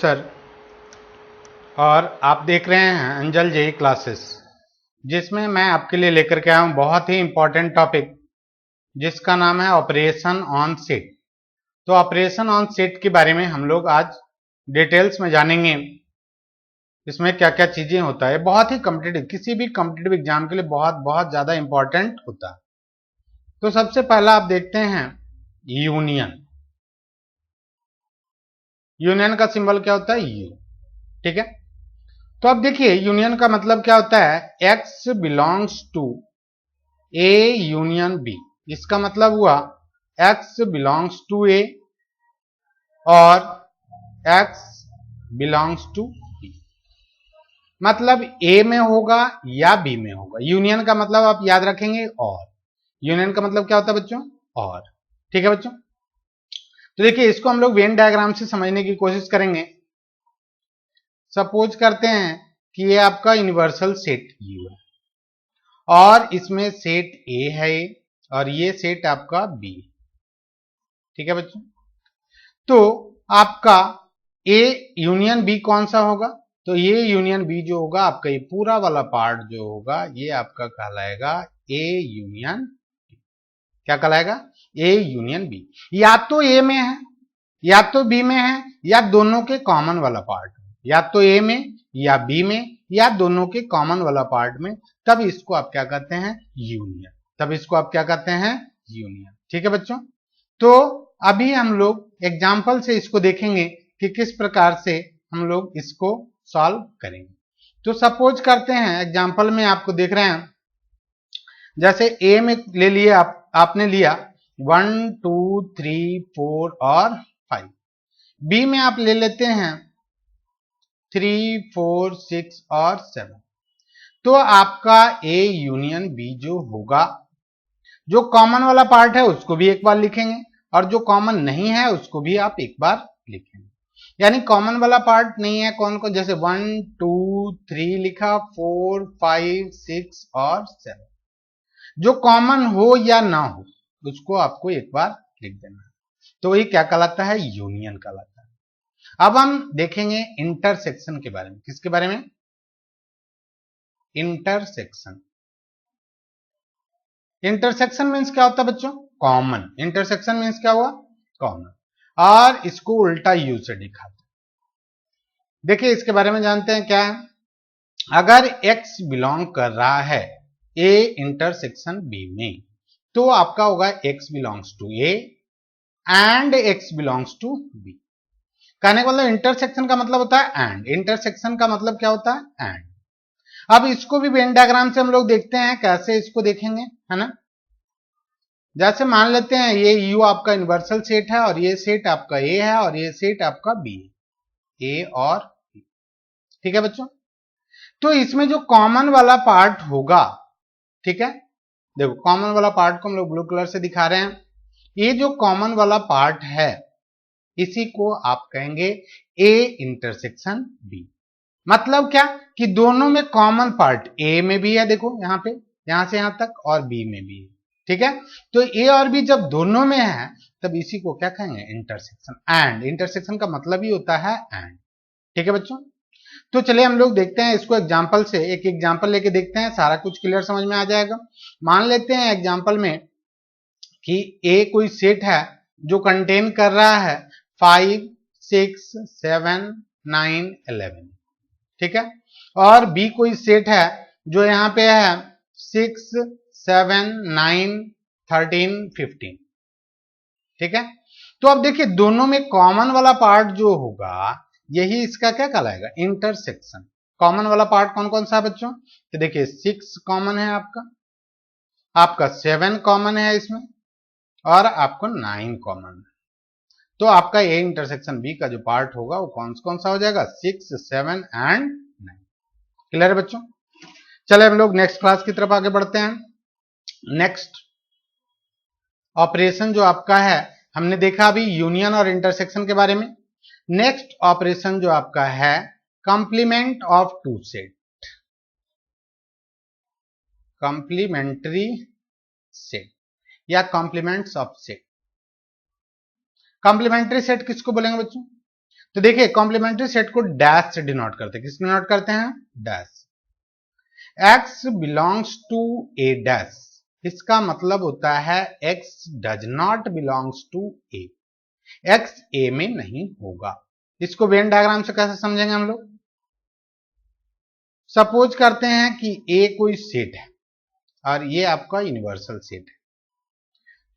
Sir और आप देख रहे हैं अंजल जेई क्लासेस, जिसमें मैं आपके लिए लेकर के आया हूं बहुत ही इंपॉर्टेंट टॉपिक जिसका नाम है ऑपरेशन ऑन सीट। तो ऑपरेशन ऑन सीट के बारे में हम लोग आज डिटेल्स में जानेंगे। इसमें क्या क्या चीजें होता है, बहुत ही कॉम्पिटिटिव, किसी भी कॉम्पिटिटिव एग्जाम के लिए बहुत ज्यादा इंपॉर्टेंट होता है। तो सबसे पहला आप देखते हैं यूनियन। यूनियन का सिंबल क्या होता है? यू। ठीक है, तो अब देखिए यूनियन का मतलब क्या होता है? X belongs to A union B. इसका मतलब हुआ एक्स बिलोंग्स टू ए और एक्स बिलोंग्स टू बी। मतलब ए में होगा या बी में होगा। यूनियन का मतलब आप याद रखेंगे और। यूनियन का मतलब क्या होता है बच्चों? और। ठीक है बच्चों, तो देखिए इसको हम लोग वेन डायग्राम से समझने की कोशिश करेंगे। सपोज करते हैं कि ये आपका यूनिवर्सल सेट यू है और इसमें सेट ए है और ये सेट आपका बी। ठीक है बच्चों, तो आपका ए यूनियन बी कौन सा होगा? तो ये यूनियन बी जो होगा आपका, ये पूरा वाला पार्ट जो होगा ये आपका कहलाएगा ए यूनियन। क्या कहलाएगा? A union B. या तो ए में है या तो बी में है या दोनों के कॉमन वाला पार्ट, या तो ए में या बी में या दोनों के कॉमन वाला पार्ट में, तब इसको आप क्या कहते हैं? यूनियन। तब इसको आप क्या कहते हैं? यूनियन। ठीक है बच्चों, तो अभी हम लोग एग्जाम्पल से इसको देखेंगे कि किस प्रकार से हम लोग इसको सॉल्व करेंगे। तो सपोज करते हैं एग्जाम्पल में आपको देख रहे हैं, जैसे ए में ले लिए आपने लिया 1 2 3 4 और 5। बी में आप ले लेते हैं 3 4 6 और 7। तो आपका ए यूनियन बी जो होगा, जो कॉमन वाला पार्ट है उसको भी एक बार लिखेंगे और जो कॉमन नहीं है उसको भी आप एक बार लिखेंगे। यानी कॉमन वाला पार्ट नहीं है कौन को? जैसे 1 2 3 लिखा, 4 5 6 और 7। जो कॉमन हो या ना हो उसको आपको एक बार लिख देना है। तो वही क्या कहलाता है? यूनियन कहलाता है। अब हम देखेंगे इंटरसेक्शन के बारे में। किसके बारे में? इंटरसेक्शन। इंटरसेक्शन मीन्स क्या होता है बच्चों? कॉमन। इंटरसेक्शन मीन्स क्या हुआ? कॉमन। और इसको उल्टा यू से दिखाते हैं। देखिए इसके बारे में जानते हैं क्या है। अगर x बिलोंग कर रहा है a इंटरसेक्शन b में, तो आपका होगा x belongs to a and x belongs to b। कहने का मतलब इंटरसेक्शन का मतलब होता है एंड। इंटरसेक्शन का मतलब क्या होता है? एंड। अब इसको भी वेन डायग्राम से हम लोग देखते हैं कैसे इसको देखेंगे, है ना। जैसे मान लेते हैं ये U आपका यूनिवर्सल सेट है और ये सेट आपका A है और ये सेट आपका B है, A और B। ठीक है बच्चों, तो इसमें जो कॉमन वाला पार्ट होगा, ठीक है, देखो कॉमन वाला पार्ट को हम लोग ब्लू कलर से दिखा रहे हैं। ये जो कॉमन वाला पार्ट है इसी को आप कहेंगे A इंटरसेक्शन B। मतलब क्या कि दोनों में कॉमन पार्ट A में भी है, देखो यहां पे, यहां से यहां तक, और B में भी है। ठीक है, तो A और B जब दोनों में है तब इसी को क्या कहेंगे? इंटरसेक्शन। एंड। इंटरसेक्शन का मतलब ही होता है एंड। ठीक है बच्चों, तो चलिए हम लोग देखते हैं इसको एग्जाम्पल से। एक एग्जाम्पल लेके देखते हैं, सारा कुछ क्लियर समझ में आ जाएगा। मान लेते हैं एग्जाम्पल में कि A कोई सेट है जो कंटेन कर रहा है 5 6 7 9 11। ठीक है, और B कोई सेट है जो यहां पे है 6 7 9 13 15। ठीक है, तो अब देखिए दोनों में कॉमन वाला पार्ट जो होगा यही इसका क्या कहलाएगा? इंटरसेक्शन। कॉमन वाला पार्ट कौन कौन सा है बच्चों? तो देखिए 6 कॉमन है आपका 7 कॉमन है इसमें, और आपको 9 कॉमन है। तो आपका ए इंटरसेक्शन बी का जो पार्ट होगा वो कौन सा हो जाएगा? 6 7 एंड 9। क्लियर है बच्चों? चले हम लोग नेक्स्ट क्लास की तरफ आगे बढ़ते हैं। नेक्स्ट ऑपरेशन जो आपका है, हमने देखा अभी यूनियन और इंटरसेक्शन के बारे में। नेक्स्ट ऑपरेशन जो आपका है complement of two set, complementary set या complements of set. Complementary set किसको बोलेंगे बच्चों? तो देखिए कॉम्प्लीमेंट्री सेट को डैश से डिनोट करते हैं, किससे डिनोट करते हैं, dash. X belongs to A dash, इसका मतलब होता है X does not belongs to A, X A में नहीं होगा। इसको वेन डायग्राम से कैसे समझेंगे हम लोग, सपोज करते हैं कि ए कोई सेट है और ये आपका यूनिवर्सल सेट है,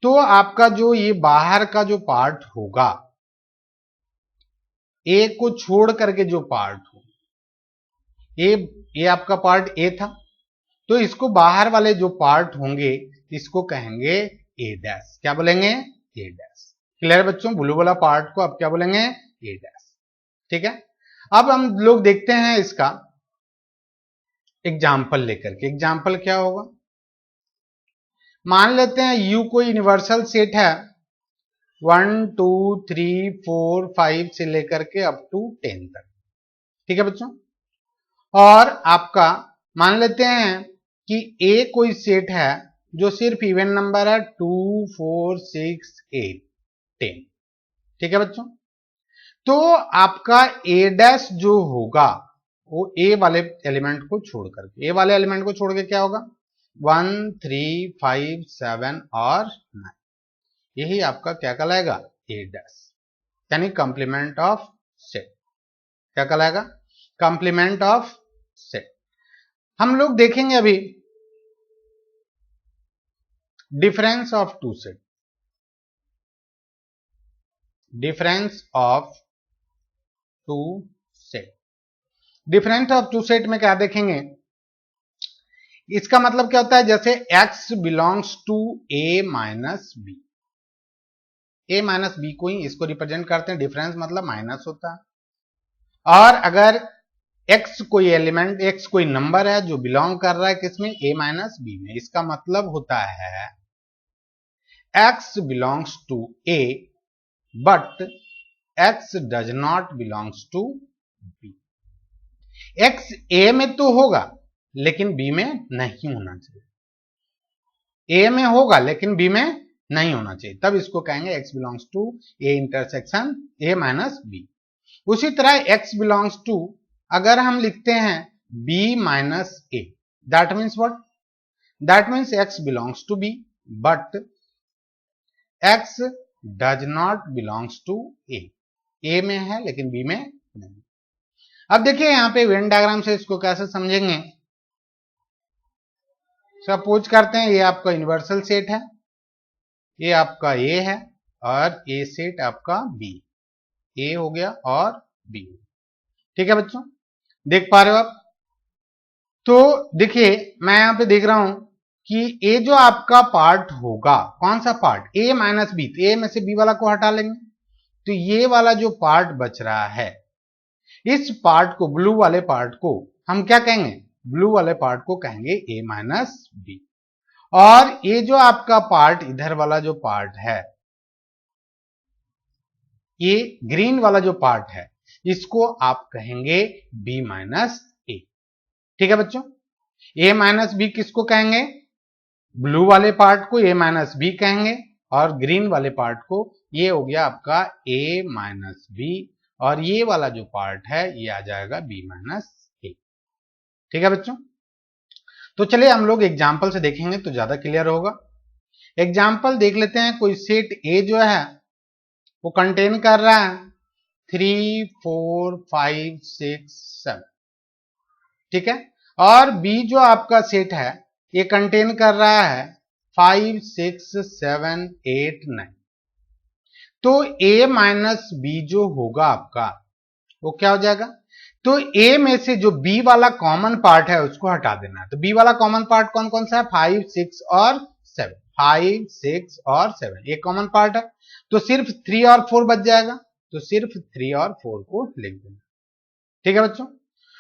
तो आपका जो ये बाहर का जो पार्ट होगा, ए को छोड़ करके जो पार्ट हो, ये आपका पार्ट ए था, तो इसको बाहर वाले जो पार्ट होंगे इसको कहेंगे ए डैश। क्या बोलेंगे, ए डैश। क्लियर बच्चों, ब्लू वाला पार्ट को आप क्या बोलेंगे, ए डैश। ठीक है, अब हम लोग देखते हैं इसका एग्जाम्पल लेकर के। एग्जाम्पल क्या होगा, मान लेते हैं यू कोई यूनिवर्सल सेट है 1 2 3 4 5 से लेकर के अप टू 10 तक। ठीक है बच्चों, और आपका मान लेते हैं कि ए कोई सेट है जो सिर्फ इवन नंबर है 2 4 6 8 10। ठीक है बच्चों, तो आपका ए डैश जो होगा वो ए वाले एलिमेंट को छोड़ करके, ए वाले एलिमेंट को छोड़ के क्या होगा, 1 3 5 7 और 9, यही आपका क्या कहलाएगा, ए डैश, यानी कंप्लीमेंट ऑफ सेट। क्या कहलाएगा, कंप्लीमेंट ऑफ सेट। हम लोग देखेंगे अभी difference of two set. Difference of two set, difference of two set में क्या देखेंगे, इसका मतलब क्या होता है, जैसे x belongs to a minus B, A minus B को ही इसको रिप्रेजेंट करते हैं, डिफरेंस मतलब माइनस होता है। और अगर x कोई एलिमेंट, x कोई नंबर है जो बिलोंग कर रहा है किसमें, a माइनस बी में, इसका मतलब होता है x belongs to a but x does not belongs to b। x a में तो होगा लेकिन b में नहीं होना चाहिए, a में होगा लेकिन b में नहीं होना चाहिए, तब इसको कहेंगे x belongs to a intersection a minus B. उसी तरह x बिलोंग्स टू, अगर हम लिखते हैं b minus a, that means what, that means x belongs to b but x does not belongs to a में है लेकिन b में नहीं। अब देखिए यहां पे वेन डायग्राम से इसको कैसे समझेंगे, सपोज करते हैं ये आपका यूनिवर्सल सेट है, ये आपका ए है और ए सेट आपका बी, ए हो गया और बी। ठीक है बच्चों, देख पा रहे हो आप, तो देखिए मैं यहां पे देख रहा हूं कि ए जो आपका पार्ट होगा, कौन सा पार्ट, ए माइनस बी, तो ए में से बी वाला को हटा लेंगे, तो ये वाला जो पार्ट बच रहा है, इस पार्ट को, ब्लू वाले पार्ट को हम क्या कहेंगे, ब्लू वाले पार्ट को कहेंगे ए माइनस बी। और ये जो आपका पार्ट, इधर वाला जो पार्ट है, ये ग्रीन वाला जो पार्ट है, इसको आप कहेंगे बी माइनस ए। ठीक है बच्चों, ए माइनस बी किसको कहेंगे, ब्लू वाले पार्ट को ए माइनस बी कहेंगे, और ग्रीन वाले पार्ट को, ये हो गया आपका ए माइनस बी, और ये वाला जो पार्ट है ये आ जाएगा बी माइनस ए। ठीक है बच्चों, तो चलिए हम लोग एग्जाम्पल से देखेंगे तो ज्यादा क्लियर होगा। एग्जाम्पल देख लेते हैं, कोई सेट ए जो है वो कंटेन कर रहा है 3 4 5 6 7। ठीक है, और बी जो आपका सेट है ये कंटेन कर रहा है 5 6 7 8 9। तो a माइनस बी जो होगा आपका वो क्या हो जाएगा, तो a में से जो b वाला कॉमन पार्ट है उसको हटा देना है। तो b वाला कॉमन पार्ट कौन कौन सा है, 5 6 और 7, 5 6 और 7 ये कॉमन पार्ट है, तो सिर्फ 3 और 4 बच जाएगा, तो सिर्फ 3 और 4 को लिख देना। ठीक है बच्चों,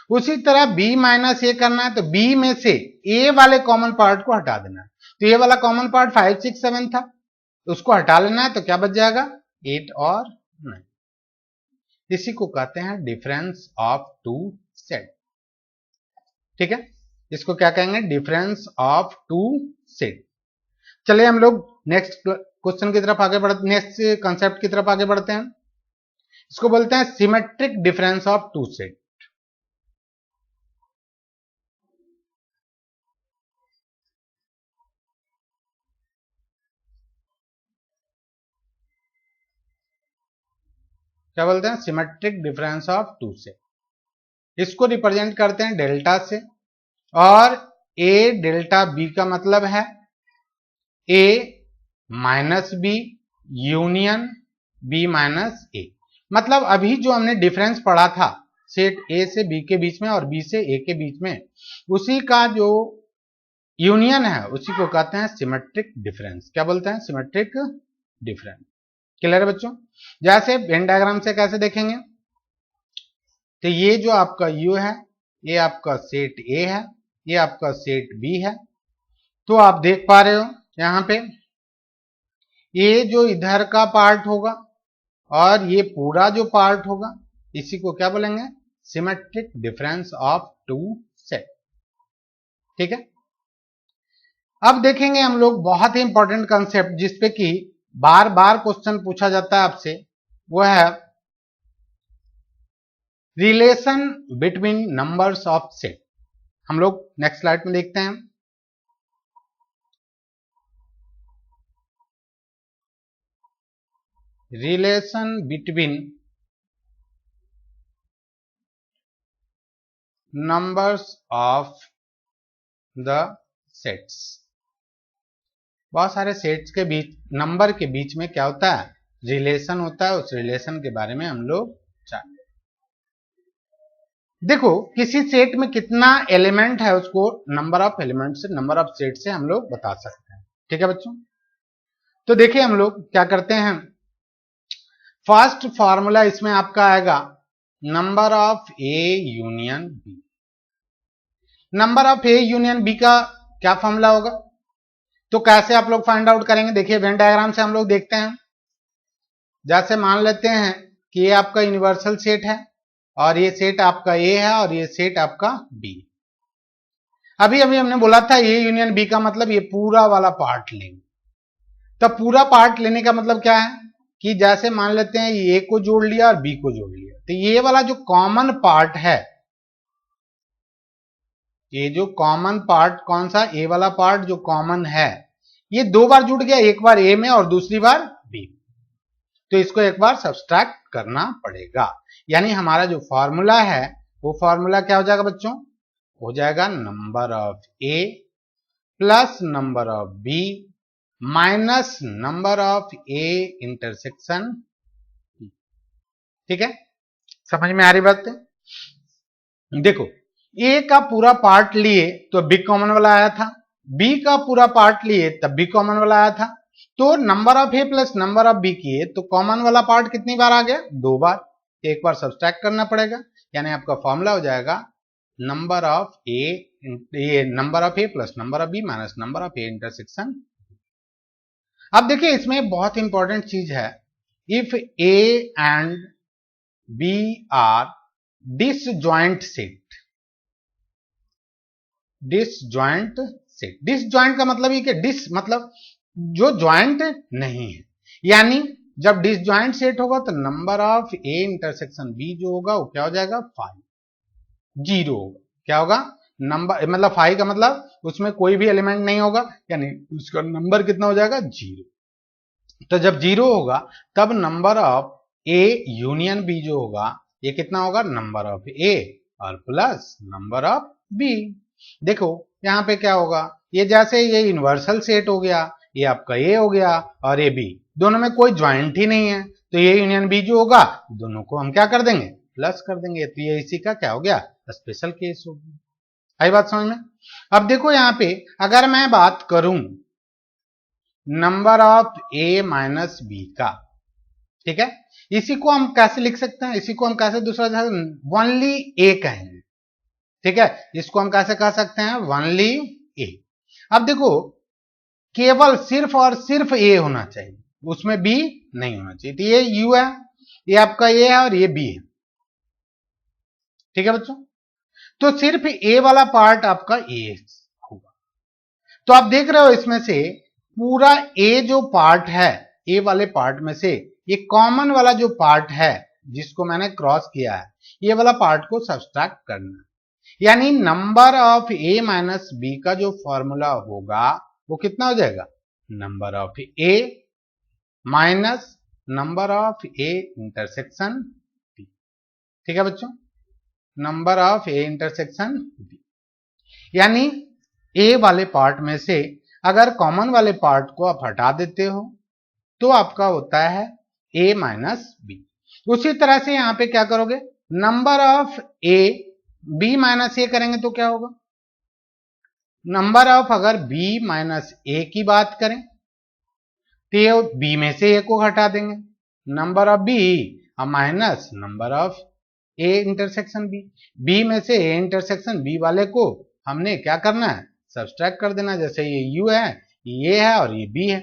उसी तरह b माइनस ए करना है, तो b में से a वाले कॉमन पार्ट को हटा देना है, तो ये वाला कॉमन पार्ट 5 6 7 था, उसको हटा लेना है, तो क्या बच जाएगा 8 और 9। इसी को कहते हैं डिफरेंस ऑफ टू सेट। ठीक है, इसको क्या कहेंगे, डिफरेंस ऑफ टू सेट। चलिए हम लोग नेक्स्ट क्वेश्चन की तरफ आगे बढ़ते, नेक्स्ट कंसेप्ट की तरफ आगे बढ़ते हैं। इसको बोलते हैं symmetric difference of two set. क्या बोलते हैं? Symmetric difference of two set. इसको रिप्रेजेंट करते हैं डेल्टा से, और ए डेल्टा बी का मतलब है A minus B union B minus A. मतलब अभी जो हमने डिफरेंस पढ़ा था सेट ए से बी के बीच में और बी से ए के बीच में, उसी का जो यूनियन है उसी को कहते हैं सिमेट्रिक डिफरेंस। क्या बोलते हैं? Symmetric difference. क्लियर है बच्चों? जैसे वेन डायग्राम से कैसे देखेंगे, तो ये जो आपका यू है ये आपका सेट ए है, ये आपका सेट बी है। तो आप देख पा रहे हो यहां पे ये जो इधर का पार्ट होगा और ये पूरा जो पार्ट होगा, इसी को क्या बोलेंगे? Symmetric difference of two set. ठीक है। अब देखेंगे हम लोग बहुत ही इंपॉर्टेंट कंसेप्ट जिसपे कि बार बार क्वेश्चन पूछा जाता है आपसे, वो है relation between numbers of set. हम लोग नेक्स्ट स्लाइड में देखते हैं। Relation between numbers of the sets. बहुत सारे सेट्स के बीच, नंबर के बीच में क्या होता है? रिलेशन होता है। उस रिलेशन के बारे में हम लोग जानेंगे। देखो किसी सेट में कितना एलिमेंट है उसको नंबर ऑफ एलिमेंट से, नंबर ऑफ सेट से हम लोग बता सकते हैं। ठीक है बच्चों? तो देखिए हम लोग क्या करते हैं, फर्स्ट फॉर्मूला इसमें आपका आएगा number of A union B. Number of A union B का क्या फॉर्मूला होगा? तो कैसे आप लोग फाइंड आउट करेंगे? देखिए वेन डायग्राम से हम लोग देखते हैं। जैसे मान लेते हैं कि ये आपका यूनिवर्सल सेट है और ये सेट आपका ए है और ये सेट आपका बी। अभी अभी हमने बोला था ए यूनियन बी का मतलब ये पूरा वाला पार्ट लेंगे। तो पूरा पार्ट लेने का मतलब क्या है कि जैसे मान लेते हैं ए को जोड़ लिया और बी को जोड़ लिया, तो ये वाला जो कॉमन पार्ट है, ये जो कॉमन पार्ट कौन सा? ए वाला पार्ट जो कॉमन है, ये दो बार जुड़ गया, एक बार ए में और दूसरी बार बी। तो इसको एक बार सब्सट्रैक्ट करना पड़ेगा। यानी हमारा जो फॉर्मूला है वो फॉर्मूला क्या हो जाएगा बच्चों? हो जाएगा number of A plus number of B minus number of A intersection. ठीक है, समझ में आ रही बात है? देखो ए का पूरा पार्ट लिए तो बी कॉमन वाला आया था, बी का पूरा पार्ट लिए तब बी कॉमन वाला आया था। तो number of A plus number of B किए तो कॉमन वाला पार्ट कितनी बार आ गया? दो बार। एक बार सब्सट्रैक्ट करना पड़ेगा, यानी आपका फॉर्मूला हो जाएगा number of A, number of A plus number of B minus number of A intersection. अब देखिए इसमें बहुत इंपॉर्टेंट चीज है, if A and B are disjoint set. Disjoint set, disjoint का मतलब ये कि डिस मतलब जो ज्वाइंट नहीं है, यानी जब डिसजॉइंट सेट होगा तो number of A intersection B जो होगा वो क्या हो जाएगा? 5, 0 होगा। क्या होगा? नंबर मतलब 5 का मतलब उसमें कोई भी एलिमेंट नहीं होगा, यानी उसका नंबर कितना हो जाएगा? 0। तो जब 0 होगा तब number of A union B जो होगा ये कितना होगा? नंबर ऑफ ए और प्लस नंबर ऑफ बी। देखो यहां पे क्या होगा, ये जैसे ये यूनिवर्सल सेट हो गया, ये आपका ए हो गया और ये बी, दोनों में कोई ज्वाइंट ही नहीं है, तो ये यूनियन बी जो होगा दोनों को हम क्या कर देंगे? प्लस कर देंगे। तो ये इसी का क्या हो गया? स्पेशल केस हो गया। आई बात समझ में? अब देखो यहां पे अगर मैं बात करूं number of A minus B का, ठीक है, इसी को हम कैसे लिख सकते हैं? इसी को हम कैसे दूसरा ओनली ए कहेंगे। ठीक है, इसको हम कैसे कह सकते हैं? ओनली ए। अब देखो केवल सिर्फ और सिर्फ ए होना चाहिए, उसमें बी नहीं होना चाहिए। तो ये यू है, ये आपका ए है और ये बी है। ठीक है बच्चों, तो सिर्फ ए वाला पार्ट आपका ए होगा। तो आप देख रहे हो इसमें से पूरा ए जो पार्ट है, ए वाले पार्ट में से ये कॉमन वाला जो पार्ट है जिसको मैंने क्रॉस किया है, ये वाला पार्ट को सब्सट्रैक्ट करना है। यानी number of A minus B का जो फॉर्मूला होगा वो कितना हो जाएगा, number of A minus number of A intersection B. ठीक है बच्चों, number of A intersection B. यानी ए वाले पार्ट में से अगर कॉमन वाले पार्ट को आप हटा देते हो तो आपका होता है ए माइनस बी। उसी तरह से यहां पे क्या करोगे, number of A B minus A करेंगे तो क्या होगा, नंबर ऑफ अगर बी माइनस ए की बात करें तो बी में से ए को हटा देंगे, number of B minus number of A intersection B. B में से ए इंटरसेक्शन बी वाले को हमने क्या करना है, सब्सट्रैक्ट कर देना। जैसे ये यू है, ये है और ये बी है।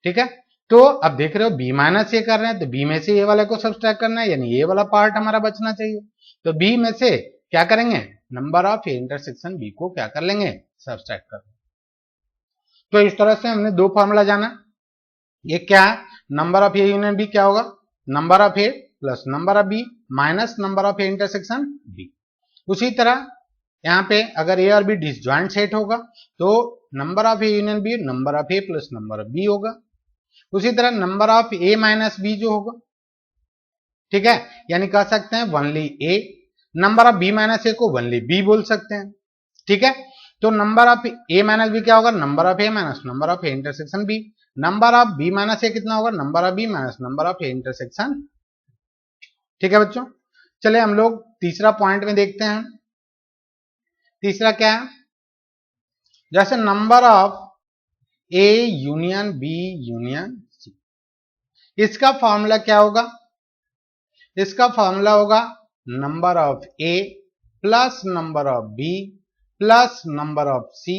ठीक है, तो अब देख रहे हो बी माइनस ए कर रहे हैं तो बी में से ए वाले को सब्सट्रैक्ट करना है, यानी ये वाला पार्ट हमारा बचना चाहिए। तो बी में से क्या करेंगे, number of A intersection B को क्या कर लेंगे, सब्सट्रैक्ट कर। तो इस तरह से हमने दो फॉर्मूला जाना। ये क्या है, number of A union B क्या होगा, number of A plus number of B minus number of A intersection B. उसी तरह यहां पे अगर ए और बी डिसजॉइंट सेट होगा तो number of A union B number of A plus number of B होगा। उसी तरह number of A minus B जो होगा, ठीक है, यानी कह सकते हैं only A, number of B minus A को वनली बी बोल सकते हैं। ठीक है, तो number of A minus B क्या होगा, number of A minus number of A intersection B. Number of B minus A कितना होगा, number of B minus number of A intersection. ठीक है बच्चों, चले हम लोग तीसरा पॉइंट में देखते हैं। तीसरा क्या है, जैसे number of A union B union C, इसका फॉर्मूला क्या होगा, इसका फॉर्मूला होगा number of A plus number of B plus number of C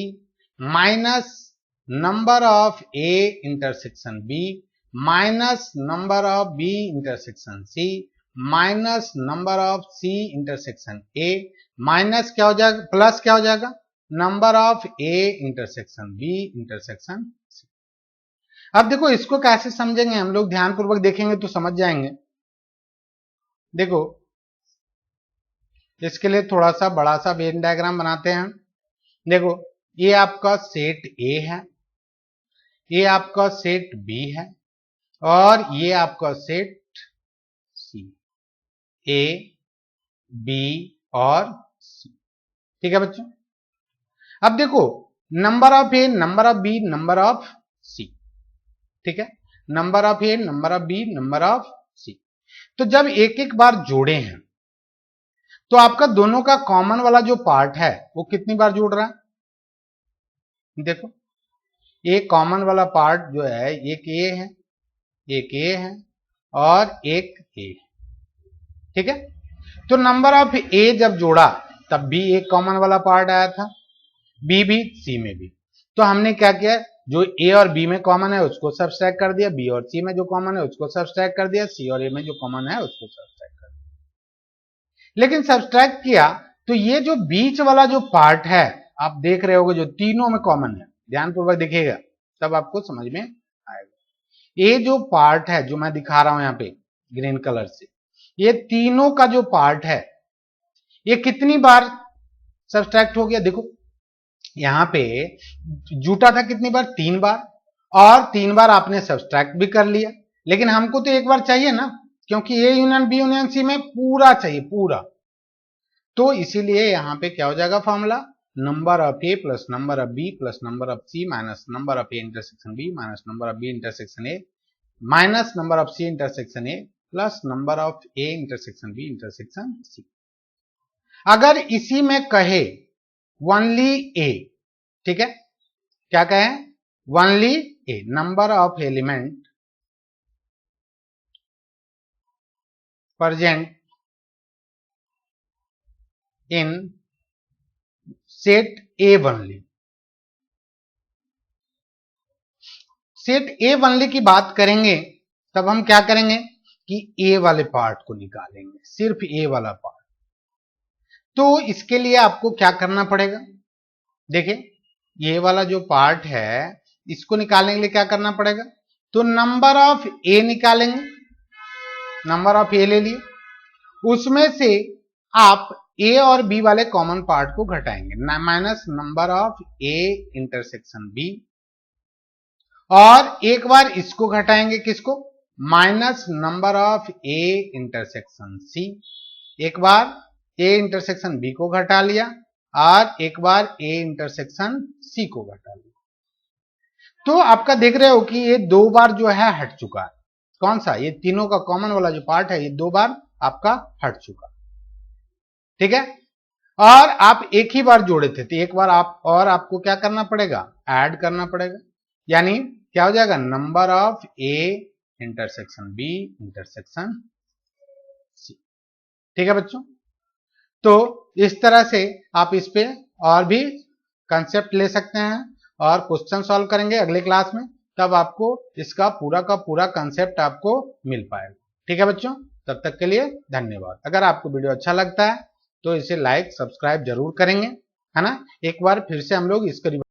minus number of A intersection B minus number of B intersection C minus number of C intersection A minus क्या हो जाएगा, plus क्या हो जाएगा, number of A intersection B intersection C. अब देखो इसको कैसे समझेंगे हम लोग, ध्यानपूर्वक देखेंगे तो समझ जाएंगे। देखो इसके लिए थोड़ा सा बड़ा सा वेन डायग्राम बनाते हैं। देखो ये आपका सेट ए है, ये आपका सेट बी है और ये आपका सेट सी, ए बी और सी। ठीक है बच्चों, अब देखो number of A number of B number of C, ठीक है, number of A number of B number of C. तो जब एक एक बार जोड़े हैं तो आपका दोनों का कॉमन वाला जो पार्ट है वो कितनी बार जुड़ रहा है, देखो ये कॉमन वाला पार्ट जो है एक ए है, एक ए है और एक ए है। ठीक है, तो नंबर ऑफ ए जब जोड़ा तब भी एक कॉमन वाला पार्ट आया था, बी भी सी में भी। तो हमने क्या किया, जो ए और बी में कॉमन है उसको सब्सट्रैक्ट कर दिया, बी और सी में जो कॉमन है उसको सब्सट्रैक्ट कर दिया, सी और ए में जो कॉमन है उसको सब्सट्रैक्ट कर दिया। लेकिन सब्सट्रैक्ट किया तो ये जो बीच वाला जो पार्ट है आप देख रहे होगे जो तीनों में कॉमन है, ध्यानपूर्वक देखिएगा तब आपको समझ में आएगा। ये जो पार्ट है जो मैं दिखा रहा हूं यहां पे ग्रीन कलर से, ये तीनों का जो पार्ट है ये कितनी बार सब्सट्रैक्ट हो गया, देखो यहां पे जुटा था कितनी बार, 3 बार, और 3 बार आपने सब्सट्रैक्ट भी कर लिया। लेकिन हमको तो एक बार चाहिए ना, क्योंकि A union B union C में पूरा चाहिए, पूरा। तो इसीलिए यहां पे क्या हो जाएगा formula, number of A plus number of B plus number of C minus number of A intersection B minus number of B intersection A minus number of C intersection A plus number of A intersection B intersection C. अगर इसी में कहे only ए, ठीक है, क्या कहे, only A, number of element present in set A only, set A only की बात करेंगे तब हम क्या करेंगे कि ए वाले पार्ट को निकालेंगे, सिर्फ ए वाला पार्ट। तो इसके लिए आपको क्या करना पड़ेगा, देखिए ये वाला जो पार्ट है इसको निकालने के लिए क्या करना पड़ेगा, तो नंबर ऑफ ए निकालेंगे, नंबर ऑफ ए ले लिए, उसमें से आप ए और बी वाले कॉमन पार्ट को घटाएंगे, minus number of A intersection B, और एक बार इसको घटाएंगे, किसको, minus number of A intersection C. एक बार ए इंटरसेक्शन बी को घटा लिया और एक बार ए इंटरसेक्शन सी को घटा लिया। तो आपका देख रहे हो कि ये 2 बार जो है हट चुका है। कौन सा, ये तीनों का कॉमन वाला जो पार्ट है ये 2 बार आपका हट चुका, ठीक है। और आप एक ही बार जोड़े थे, तो एक बार आप और आपको क्या करना पड़ेगा, ऐड करना पड़ेगा, यानी क्या हो जाएगा, number of A intersection B intersection C, ठीक है बच्चों। तो इस तरह से आप इस पे और भी कंसेप्ट ले सकते हैं और क्वेश्चन सॉल्व करेंगे अगले क्लास में, तब आपको इसका पूरा का पूरा कंसेप्ट आपको मिल पाएगा, ठीक है बच्चों। तब तक के लिए धन्यवाद। अगर आपको वीडियो अच्छा लगता है तो इसे लाइक सब्सक्राइब जरूर करेंगे, है ना। एक बार फिर से हम लोग इसको